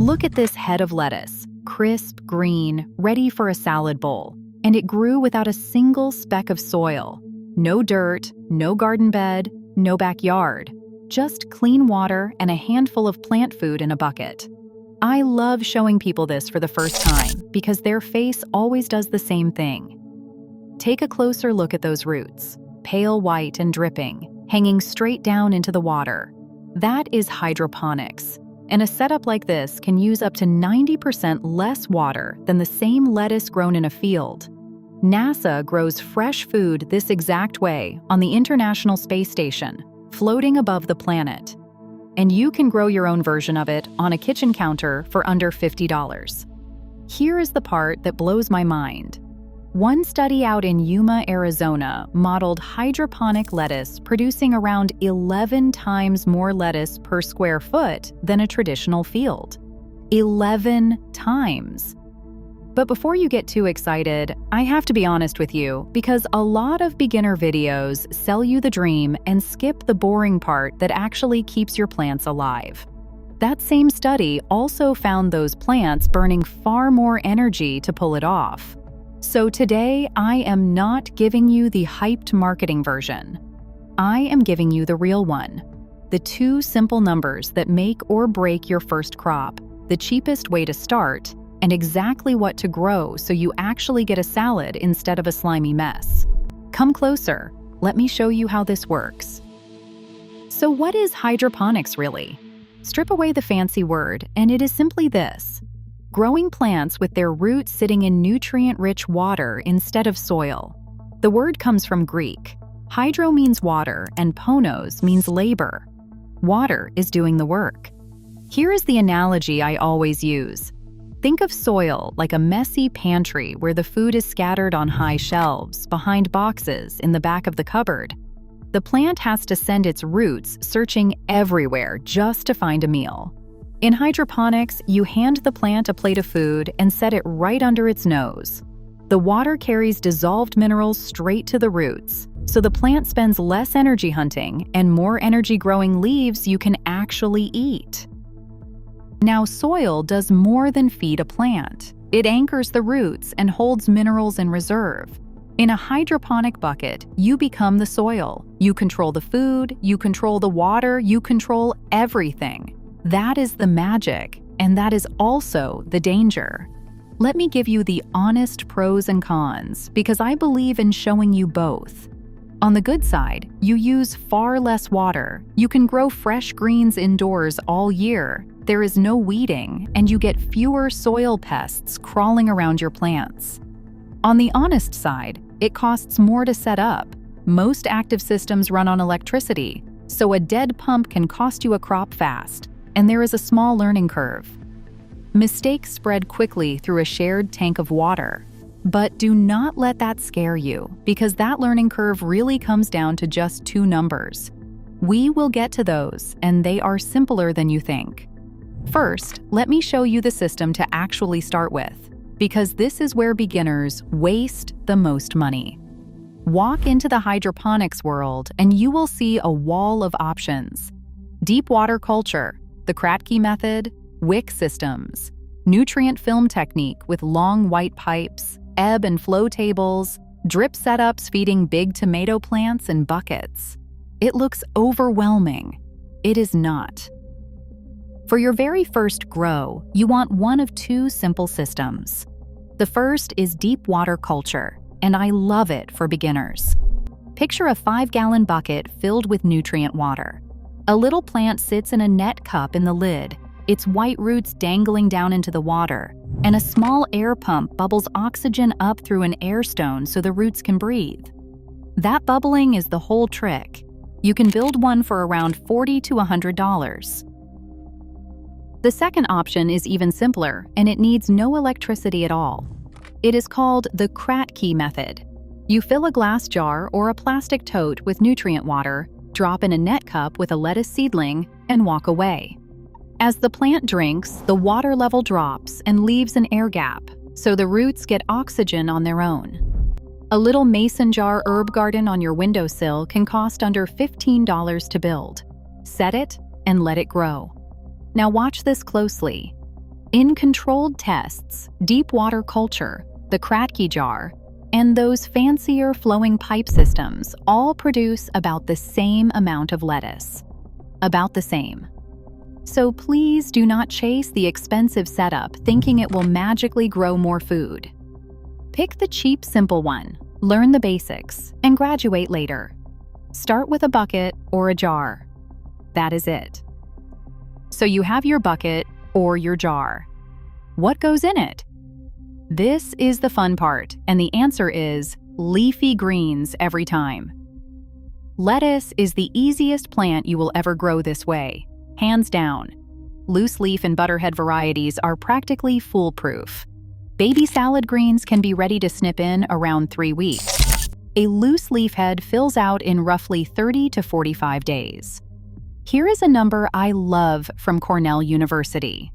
Look at this head of lettuce, crisp, green, ready for a salad bowl. And it grew without a single speck of soil. No dirt, no garden bed, no backyard. Just clean water and a handful of plant food in a bucket. I love showing people this for the first time because their face always does the same thing. Take a closer look at those roots, pale white and dripping, hanging straight down into the water. That is hydroponics. And a setup like this can use up to 90% less water than the same lettuce grown in a field. NASA grows fresh food this exact way on the International Space Station, floating above the planet. And you can grow your own version of it on a kitchen counter for under $50. Here is the part that blows my mind. One study out in Yuma, Arizona, modeled hydroponic lettuce producing around 11 times more lettuce per square foot than a traditional field. 11 times. But before you get too excited, I have to be honest with you, because a lot of beginner videos sell you the dream and skip the boring part that actually keeps your plants alive. That same study also found those plants burning far more energy to pull it off. So today, I am not giving you the hyped marketing version. I am giving you the real one. The 2 simple numbers that make or break your first crop, the cheapest way to start, and exactly what to grow so you actually get a salad instead of a slimy mess. Come closer. Let me show you how this works. So what is hydroponics really? Strip away the fancy word, and it is simply this: growing plants with their roots sitting in nutrient-rich water instead of soil. The word comes from Greek. Hydro means water, and ponos means labor. Water is doing the work. Here is the analogy I always use. Think of soil like a messy pantry where the food is scattered on high shelves, behind boxes, in the back of the cupboard. The plant has to send its roots searching everywhere just to find a meal. In hydroponics, you hand the plant a plate of food and set it right under its nose. The water carries dissolved minerals straight to the roots, so the plant spends less energy hunting and more energy growing leaves you can actually eat. Now, soil does more than feed a plant. It anchors the roots and holds minerals in reserve. In a hydroponic bucket, you become the soil. You control the food, you control the water, you control everything. That is the magic, and that is also the danger. Let me give you the honest pros and cons, because I believe in showing you both. On the good side, you use far less water. You can grow fresh greens indoors all year. There is no weeding, and you get fewer soil pests crawling around your plants. On the honest side, it costs more to set up. Most active systems run on electricity, so a dead pump can cost you a crop fast, and there is a small learning curve. Mistakes spread quickly through a shared tank of water. But do not let that scare you, because that learning curve really comes down to just 2 numbers. We will get to those, and they are simpler than you think. First, let me show you the system to actually start with, because this is where beginners waste the most money. Walk into the hydroponics world and you will see a wall of options. Deep water culture, the Kratky method, wick systems, nutrient film technique with long white pipes, ebb and flow tables, drip setups feeding big tomato plants in buckets. It looks overwhelming. It is not. For your very first grow, you want one of 2 simple systems. The first is deep water culture, and I love it for beginners. Picture a 5-gallon bucket filled with nutrient water. A little plant sits in a net cup in the lid, its white roots dangling down into the water, and a small air pump bubbles oxygen up through an air stone so the roots can breathe. That bubbling is the whole trick. You can build one for around $40 to $100. The second option is even simpler, and it needs no electricity at all. It is called the Kratky method. You fill a glass jar or a plastic tote with nutrient water, drop in a net cup with a lettuce seedling, and walk away. As the plant drinks, the water level drops and leaves an air gap, so the roots get oxygen on their own. A little mason jar herb garden on your windowsill can cost under $15 to build. Set it and let it grow. Now watch this closely. In controlled tests, deep water culture, the Kratky jar, and those fancier flowing pipe systems all produce about the same amount of lettuce. About the same. So please do not chase the expensive setup thinking it will magically grow more food. Pick the cheap, simple one, learn the basics, and graduate later. Start with a bucket or a jar. That is it. So you have your bucket or your jar. What goes in it? This is the fun part, and the answer is leafy greens every time. Lettuce is the easiest plant you will ever grow this way, hands down. Loose leaf and butterhead varieties are practically foolproof. Baby salad greens can be ready to snip in around 3 weeks. A loose leaf head fills out in roughly 30 to 45 days. Here is a number I love from Cornell University.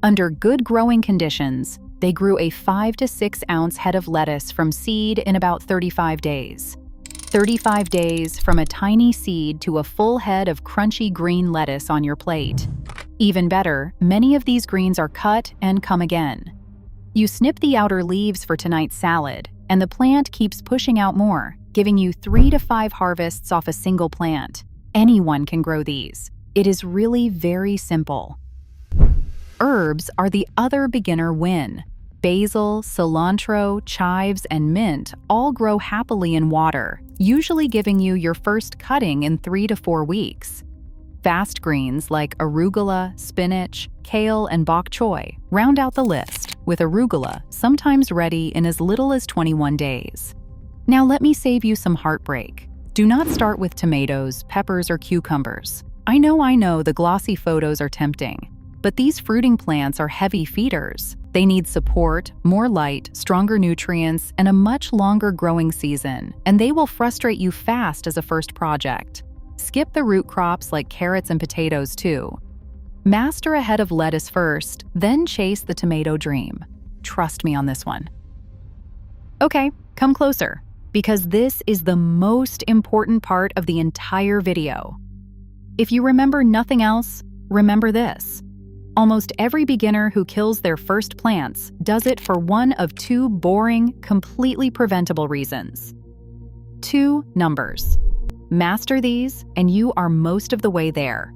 Under good growing conditions, they grew a 5 to 6 ounce head of lettuce from seed in about 35 days. 35 days from a tiny seed to a full head of crunchy green lettuce on your plate. Even better, many of these greens are cut and come again. You snip the outer leaves for tonight's salad, and the plant keeps pushing out more, giving you 3 to 5 harvests off a single plant. Anyone can grow these. It is really very simple. Herbs are the other beginner win. Basil, cilantro, chives, and mint all grow happily in water, usually giving you your first cutting in 3 to 4 weeks. Fast greens like arugula, spinach, kale, and bok choy round out the list, with arugula sometimes ready in as little as 21 days. Now let me save you some heartbreak. Do not start with tomatoes, peppers, or cucumbers. I know, the glossy photos are tempting. But these fruiting plants are heavy feeders. They need support, more light, stronger nutrients, and a much longer growing season, and they will frustrate you fast as a first project. Skip the root crops like carrots and potatoes too. Master a head of lettuce first, then chase the tomato dream. Trust me on this one. Okay, come closer, because this is the most important part of the entire video. If you remember nothing else, remember this. Almost every beginner who kills their first plants does it for one of 2 boring, completely preventable reasons. 2 numbers. Master these, and you are most of the way there.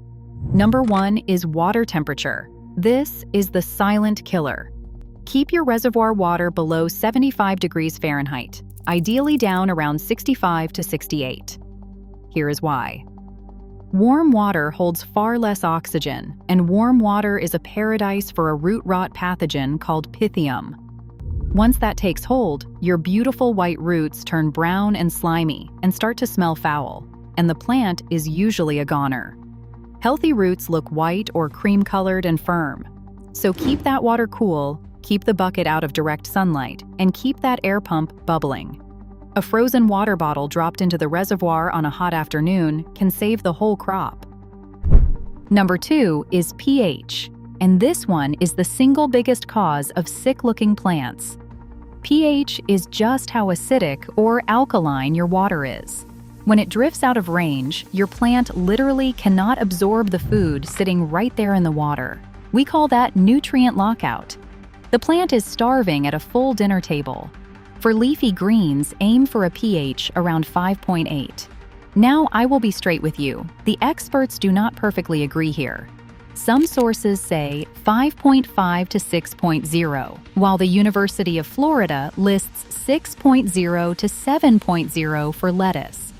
Number 1 is water temperature. This is the silent killer. Keep your reservoir water below 75 degrees Fahrenheit, ideally down around 65 to 68. Here is why. Warm water holds far less oxygen, and warm water is a paradise for a root rot pathogen called Pythium. Once that takes hold, your beautiful white roots turn brown and slimy and start to smell foul, and the plant is usually a goner. Healthy roots look white or cream-colored and firm. So keep that water cool, keep the bucket out of direct sunlight, and keep that air pump bubbling. A frozen water bottle dropped into the reservoir on a hot afternoon can save the whole crop. Number 2 is pH, and this one is the single biggest cause of sick-looking plants. pH is just how acidic or alkaline your water is. When it drifts out of range, your plant literally cannot absorb the food sitting right there in the water. We call that nutrient lockout. The plant is starving at a full dinner table. For leafy greens, aim for a pH around 5.8. Now I will be straight with you. The experts do not perfectly agree here. Some sources say 5.5 to 6.0, while the University of Florida lists 6.0 to 7.0 for lettuce.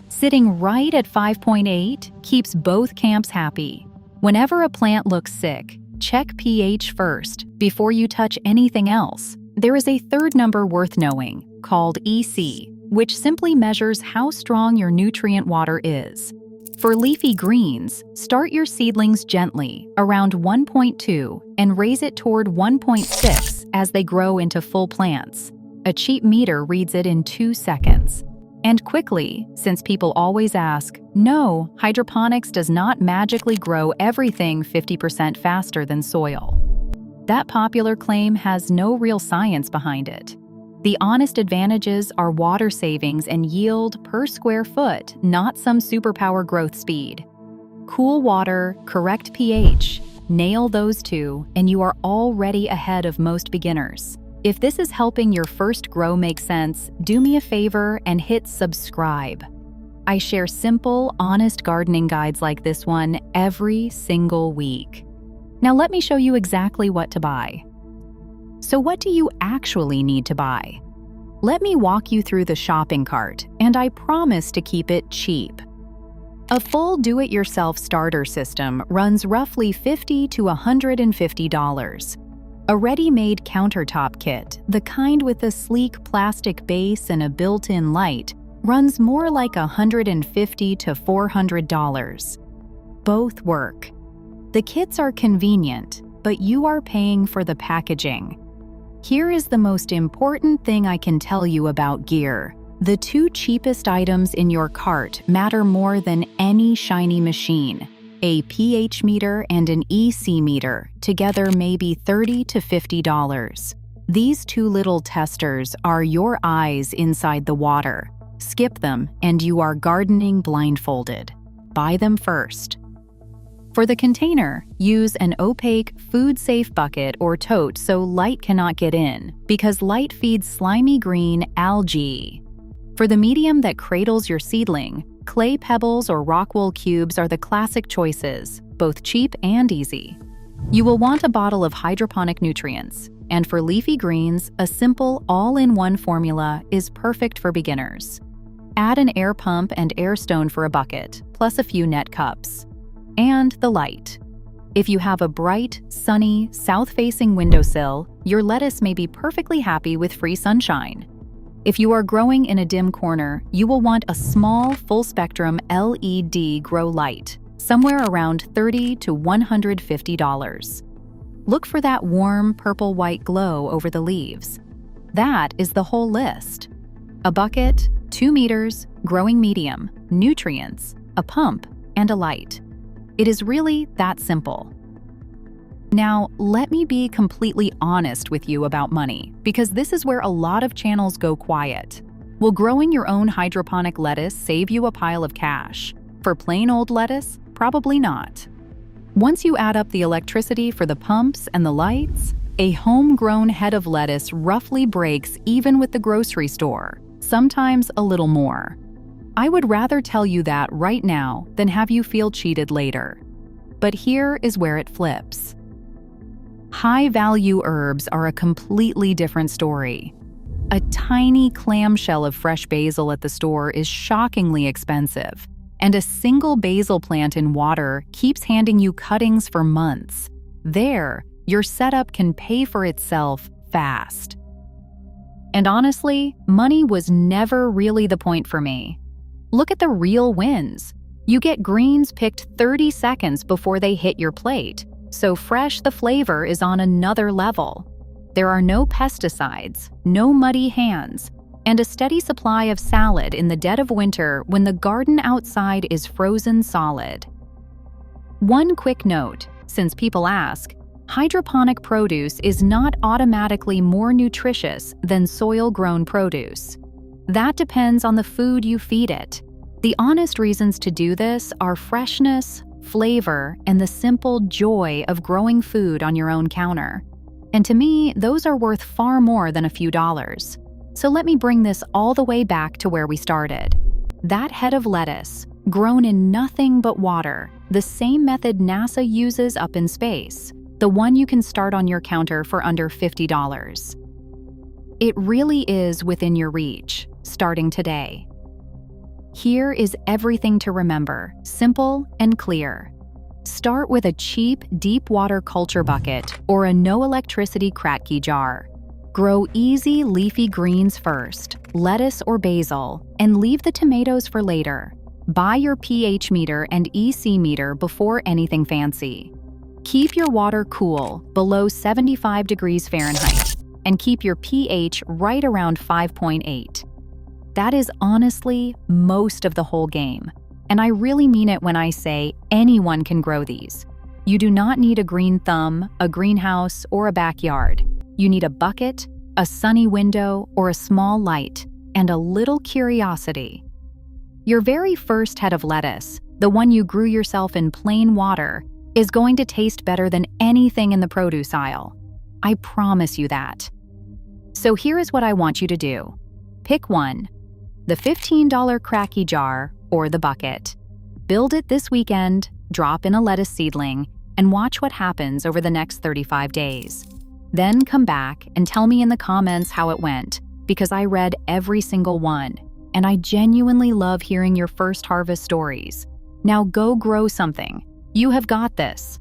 Sitting right at 5.8 keeps both camps happy. Whenever a plant looks sick, check pH first before you touch anything else. There is a third number worth knowing, called EC, which simply measures how strong your nutrient water is. For leafy greens, start your seedlings gently, around 1.2, and raise it toward 1.6 as they grow into full plants. A cheap meter reads it in 2 seconds. And quickly, since people always ask, no, hydroponics does not magically grow everything 50% faster than soil. That popular claim has no real science behind it. The honest advantages are water savings and yield per square foot, not some superpower growth speed. Cool water, correct pH, Nail those two, and you are already ahead of most beginners. If this is helping your first grow make sense, do me a favor and hit subscribe. I share simple, honest gardening guides like this one every single week. Now let me show you exactly what to buy. So what do you actually need to buy? Let me walk you through the shopping cart, and I promise to keep it cheap. A full do-it-yourself starter system runs roughly $50 to $150. A ready-made countertop kit, the kind with a sleek plastic base and a built-in light, runs more like $150 to $400. Both work. The kits are convenient, but you are paying for the packaging. Here is the most important thing I can tell you about gear. The two cheapest items in your cart matter more than any shiny machine. A pH meter and an EC meter, together maybe $30 to $50. These two little testers are your eyes inside the water. Skip them and you are gardening blindfolded. Buy them first. For the container, use an opaque, food-safe bucket or tote so light cannot get in, because light feeds slimy green algae. For the medium that cradles your seedling, clay pebbles or rock wool cubes are the classic choices, both cheap and easy. You will want a bottle of hydroponic nutrients, and for leafy greens, a simple all-in-one formula is perfect for beginners. Add an air pump and air stone for a bucket, plus a few net cups. And the light. If you have a bright, sunny, south-facing windowsill, your lettuce may be perfectly happy with free sunshine. If you are growing in a dim corner, you will want a small, full-spectrum LED grow light, somewhere around $30 to $150. Look for that warm, purple-white glow over the leaves. That is the whole list. A bucket, 2 meters, growing medium, nutrients, a pump, and a light. It is really that simple. Now, let me be completely honest with you about money, because this is where a lot of channels go quiet. Will growing your own hydroponic lettuce save you a pile of cash? For plain old lettuce, probably not. Once you add up the electricity for the pumps and the lights, a homegrown head of lettuce roughly breaks even with the grocery store, sometimes a little more. I would rather tell you that right now than have you feel cheated later. But here is where it flips. High-value herbs are a completely different story. A tiny clamshell of fresh basil at the store is shockingly expensive, and a single basil plant in water keeps handing you cuttings for months. There, your setup can pay for itself fast. And honestly, money was never really the point for me. Look at the real wins. You get greens picked 30 seconds before they hit your plate, so fresh the flavor is on another level. There are no pesticides, no muddy hands, and a steady supply of salad in the dead of winter when the garden outside is frozen solid. One quick note, since people ask, hydroponic produce is not automatically more nutritious than soil-grown produce. That depends on the food you feed it. The honest reasons to do this are freshness, flavor, and the simple joy of growing food on your own counter. And to me, those are worth far more than a few dollars. So let me bring this all the way back to where we started. That head of lettuce, grown in nothing but water, the same method NASA uses up in space, the one you can start on your counter for under $50. It really is within your reach, starting today. Here is everything to remember, simple and clear. Start with a cheap, deep water culture bucket or a no-electricity Kratky jar. Grow easy, leafy greens first, lettuce or basil, and leave the tomatoes for later. Buy your pH meter and EC meter before anything fancy. Keep your water cool, below 75 degrees Fahrenheit, and keep your pH right around 5.8. That is honestly most of the whole game. And I really mean it when I say anyone can grow these. You do not need a green thumb, a greenhouse, or a backyard. You need a bucket, a sunny window, or a small light, and a little curiosity. Your very first head of lettuce, the one you grew yourself in plain water, is going to taste better than anything in the produce aisle. I promise you that. So here is what I want you to do. Pick one, the $15 Kratky jar or the bucket. Build it this weekend, drop in a lettuce seedling, and watch what happens over the next 35 days. Then come back and tell me in the comments how it went, because I read every single one, and I genuinely love hearing your first harvest stories. Now go grow something. You have got this.